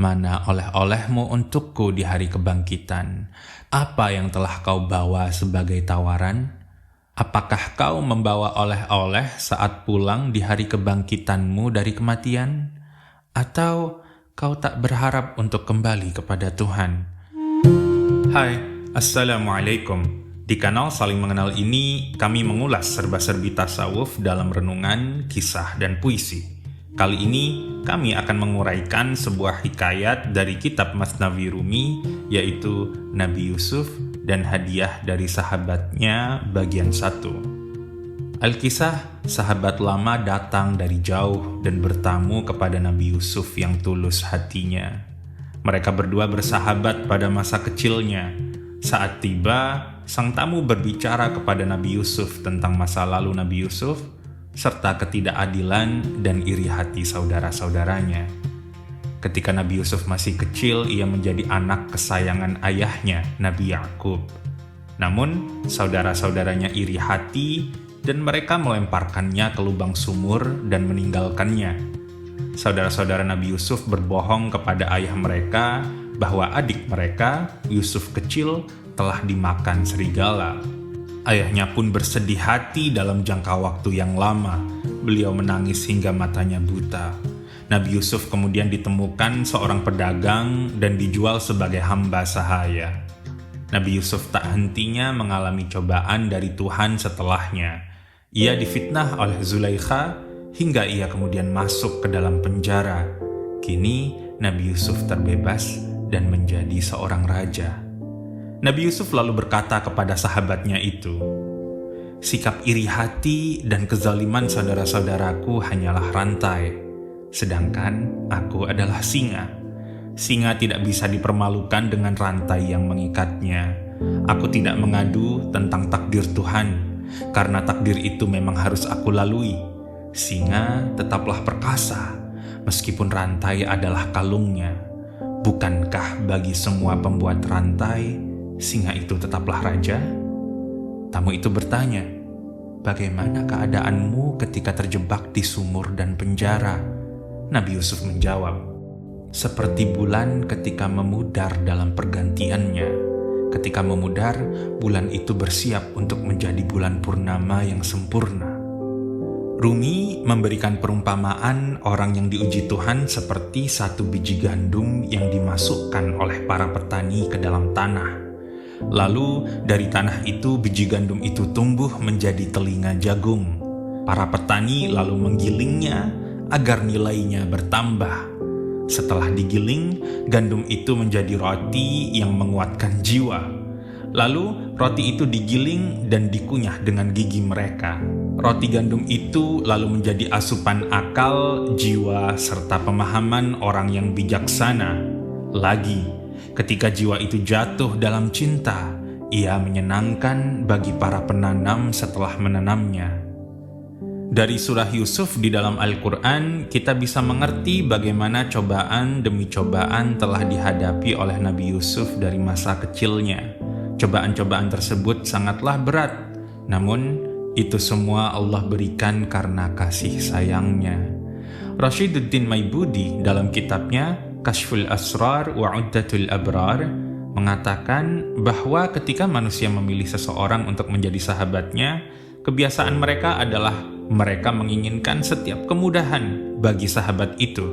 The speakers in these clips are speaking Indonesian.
Mana oleh-olehmu untukku di hari kebangkitan? Apa yang telah kau bawa sebagai tawaran? Apakah kau membawa oleh-oleh saat pulang di hari kebangkitanmu dari kematian? Atau kau tak berharap untuk kembali kepada Tuhan? Hai, Assalamualaikum. Di kanal Saling Mengenal ini, kami mengulas serba-serbi tasawuf dalam renungan, kisah, dan puisi. Kali ini, kami akan menguraikan sebuah hikayat dari kitab Masnawi Rumi, yaitu Nabi Yusuf dan hadiah dari sahabatnya bagian 1. Al-Kisah, sahabat lama datang dari jauh dan bertamu kepada Nabi Yusuf yang tulus hatinya. Mereka berdua bersahabat pada masa kecilnya. Saat tiba, sang tamu berbicara kepada Nabi Yusuf tentang masa lalu Nabi Yusuf, serta ketidakadilan dan iri hati saudara-saudaranya. Ketika Nabi Yusuf masih kecil, ia menjadi anak kesayangan ayahnya, Nabi Yakub. Namun, saudara-saudaranya iri hati dan mereka melemparkannya ke lubang sumur dan meninggalkannya. Saudara-saudara Nabi Yusuf berbohong kepada ayah mereka bahwa adik mereka, Yusuf kecil, telah dimakan serigala. Ayahnya pun bersedih hati dalam jangka waktu yang lama. Beliau menangis hingga matanya buta. Nabi Yusuf kemudian ditemukan seorang pedagang dan dijual sebagai hamba sahaya. Nabi Yusuf tak hentinya mengalami cobaan dari Tuhan setelahnya. Ia difitnah oleh Zulaikha hingga ia kemudian masuk ke dalam penjara. Kini Nabi Yusuf terbebas dan menjadi seorang raja. Nabi Yusuf lalu berkata kepada sahabatnya itu, "Sikap iri hati dan kezaliman saudara-saudaraku hanyalah rantai, sedangkan aku adalah singa. Singa tidak bisa dipermalukan dengan rantai yang mengikatnya. Aku tidak mengadu tentang takdir Tuhan, karena takdir itu memang harus aku lalui. Singa tetaplah perkasa, meskipun rantai adalah kalungnya. Bukankah bagi semua pembuat rantai, singa itu tetaplah raja?" Tamu itu bertanya, "Bagaimana keadaanmu ketika terjebak di sumur dan penjara?" Nabi Yusuf menjawab, "Seperti bulan ketika memudar dalam pergantiannya. Ketika memudar, bulan itu bersiap untuk menjadi bulan purnama yang sempurna." Rumi memberikan perumpamaan orang yang diuji Tuhan seperti satu biji gandum yang dimasukkan oleh para petani ke dalam tanah. Lalu dari tanah itu biji gandum itu tumbuh menjadi telinga jagung. Para petani lalu menggilingnya agar nilainya bertambah. Setelah digiling, gandum itu menjadi roti yang menguatkan jiwa. Lalu roti itu digiling dan dikunyah dengan gigi mereka. Roti gandum itu lalu menjadi asupan akal, jiwa, serta pemahaman orang yang bijaksana. Lagi, ketika jiwa itu jatuh dalam cinta, ia menyenangkan bagi para penanam setelah menanamnya. Dari surah Yusuf di dalam Al-Quran, kita bisa mengerti bagaimana cobaan demi cobaan telah dihadapi oleh Nabi Yusuf dari masa kecilnya. Cobaan-cobaan tersebut sangatlah berat, namun itu semua Allah berikan karena kasih sayangnya. Rashiduddin Maibudi dalam kitabnya Kashful Asrar wa Uddatul Abrar mengatakan bahwa ketika manusia memilih seseorang untuk menjadi sahabatnya, kebiasaan mereka adalah mereka menginginkan setiap kemudahan bagi sahabat itu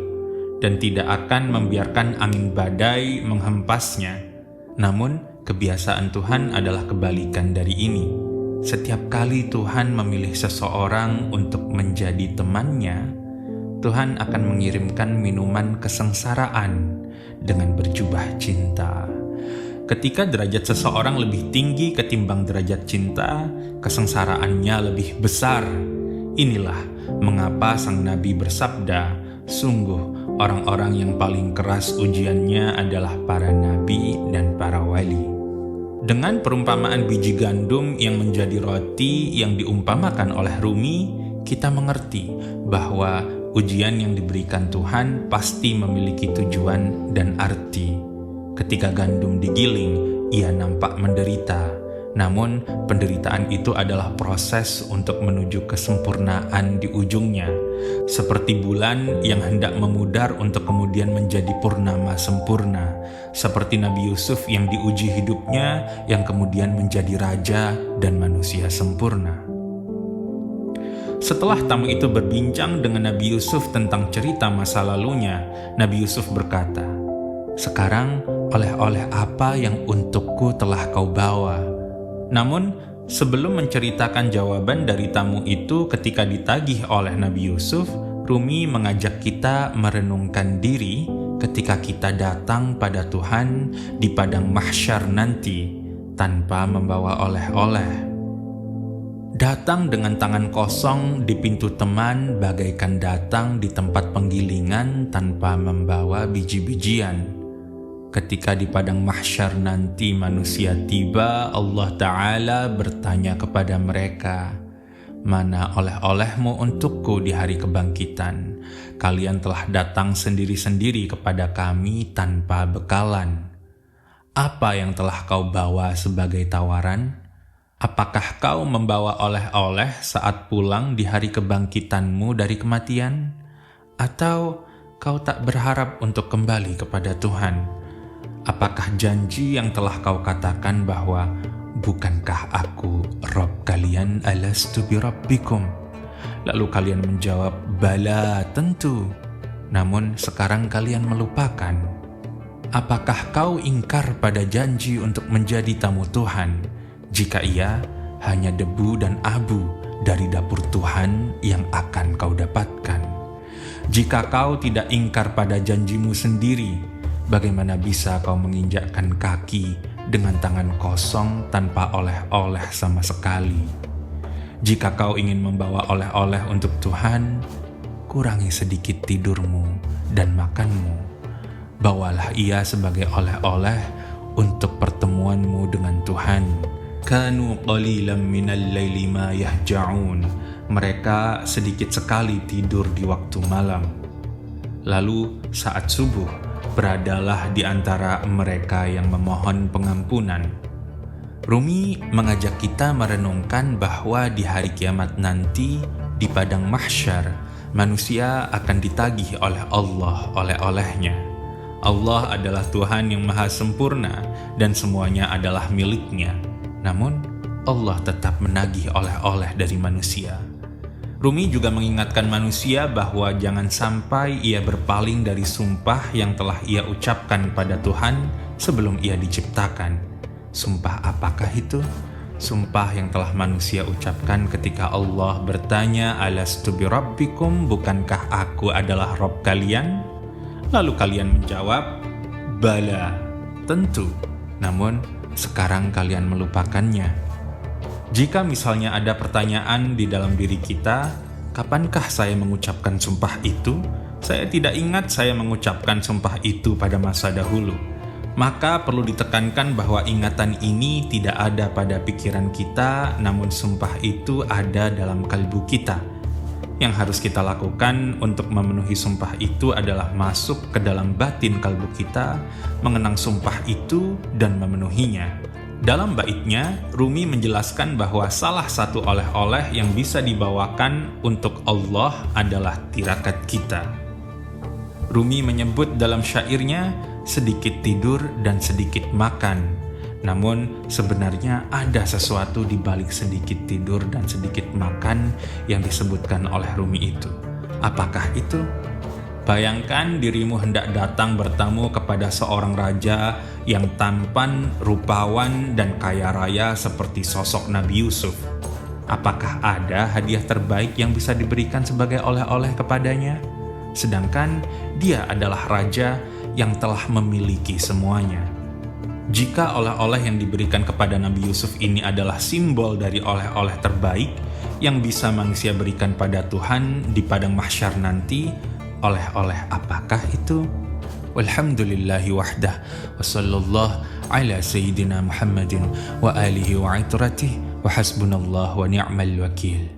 dan tidak akan membiarkan angin badai menghempasnya. Namun, kebiasaan Tuhan adalah kebalikan dari ini. Setiap kali Tuhan memilih seseorang untuk menjadi temannya, Tuhan akan mengirimkan minuman kesengsaraan dengan berjubah cinta. Ketika derajat seseorang lebih tinggi ketimbang derajat cinta, kesengsaraannya lebih besar. Inilah mengapa sang Nabi bersabda, "Sungguh orang-orang yang paling keras ujiannya adalah para nabi dan para wali." Dengan perumpamaan biji gandum yang menjadi roti yang diumpamakan oleh Rumi, kita mengerti bahwa ujian yang diberikan Tuhan pasti memiliki tujuan dan arti. Ketika gandum digiling, ia nampak menderita. Namun, penderitaan itu adalah proses untuk menuju kesempurnaan di ujungnya, seperti bulan yang hendak memudar untuk kemudian menjadi purnama sempurna, seperti Nabi Yusuf yang diuji hidupnya, yang kemudian menjadi raja dan manusia sempurna. Setelah tamu itu berbincang dengan Nabi Yusuf tentang cerita masa lalunya, Nabi Yusuf berkata, "Sekarang oleh-oleh apa yang untukku telah kau bawa?" Namun, sebelum menceritakan jawaban dari tamu itu ketika ditagih oleh Nabi Yusuf, Rumi mengajak kita merenungkan diri ketika kita datang pada Tuhan di padang mahsyar nanti tanpa membawa oleh-oleh. Datang dengan tangan kosong di pintu teman bagaikan datang di tempat penggilingan tanpa membawa biji-bijian. Ketika di padang mahsyar nanti manusia tiba, Allah Ta'ala bertanya kepada mereka, "Mana oleh-olehmu untukku di hari kebangkitan? Kalian telah datang sendiri-sendiri kepada kami tanpa bekalan. Apa yang telah kau bawa sebagai tawaran? Apakah kau membawa oleh-oleh saat pulang di hari kebangkitanmu dari kematian? Atau kau tak berharap untuk kembali kepada Tuhan? Apakah janji yang telah kau katakan bahwa bukankah aku Rabb kalian, alastu bi rabbikum? Lalu kalian menjawab, bala, tentu. Namun sekarang kalian melupakan. Apakah kau ingkar pada janji untuk menjadi tamu Tuhan? Jika iya, hanya debu dan abu dari dapur Tuhan yang akan kau dapatkan. Jika kau tidak ingkar pada janjimu sendiri, bagaimana bisa kau menginjakkan kaki dengan tangan kosong tanpa oleh-oleh sama sekali? Jika kau ingin membawa oleh-oleh untuk Tuhan, kurangi sedikit tidurmu dan makanmu. Bawalah ia sebagai oleh-oleh untuk pertemuanmu dengan Tuhan. Kanu qalilan minal laili ma yahja'un. Mereka sedikit sekali tidur di waktu malam. Lalu saat subuh, beradalah di antara mereka yang memohon pengampunan. Rumi mengajak kita merenungkan bahwa di hari kiamat nanti, di padang mahsyar, manusia akan ditagih oleh Allah oleh-olehnya. Allah adalah Tuhan yang maha sempurna dan semuanya adalah miliknya. Namun, Allah tetap menagih oleh-oleh dari manusia. Rumi juga mengingatkan manusia bahwa jangan sampai ia berpaling dari sumpah yang telah ia ucapkan pada Tuhan sebelum ia diciptakan. Sumpah apakah itu? Sumpah yang telah manusia ucapkan ketika Allah bertanya, alastu bi rabbikum, bukankah aku adalah Rabb kalian? Lalu kalian menjawab, bala, tentu. Namun, sekarang kalian melupakannya. Jika misalnya ada pertanyaan di dalam diri kita, kapankah saya mengucapkan sumpah itu? Saya tidak ingat saya mengucapkan sumpah itu pada masa dahulu. Maka perlu ditekankan bahwa ingatan ini tidak ada pada pikiran kita, namun sumpah itu ada dalam kalbu kita. Yang harus kita lakukan untuk memenuhi sumpah itu adalah masuk ke dalam batin kalbu kita, mengenang sumpah itu dan memenuhinya. Dalam baitnya, Rumi menjelaskan bahwa salah satu oleh-oleh yang bisa dibawakan untuk Allah adalah tirakat kita. Rumi menyebut dalam syairnya, sedikit tidur dan sedikit makan. Namun sebenarnya ada sesuatu di balik sedikit tidur dan sedikit makan yang disebutkan oleh Rumi itu. Apakah itu? Bayangkan dirimu hendak datang bertamu kepada seorang raja yang tampan, rupawan, dan kaya raya seperti sosok Nabi Yusuf. Apakah ada hadiah terbaik yang bisa diberikan sebagai oleh-oleh kepadanya? Sedangkan dia adalah raja yang telah memiliki semuanya. Jika oleh-oleh yang diberikan kepada Nabi Yusuf ini adalah simbol dari oleh-oleh terbaik yang bisa manusia berikan pada Tuhan di padang mahsyar nanti, oleh-oleh apakah itu? Walhamdulillahi wahdah, wa sallallahu ala sayyidina Muhammadin wa alihi wa itratihi, wa hasbunallah wa ni'mal wakil.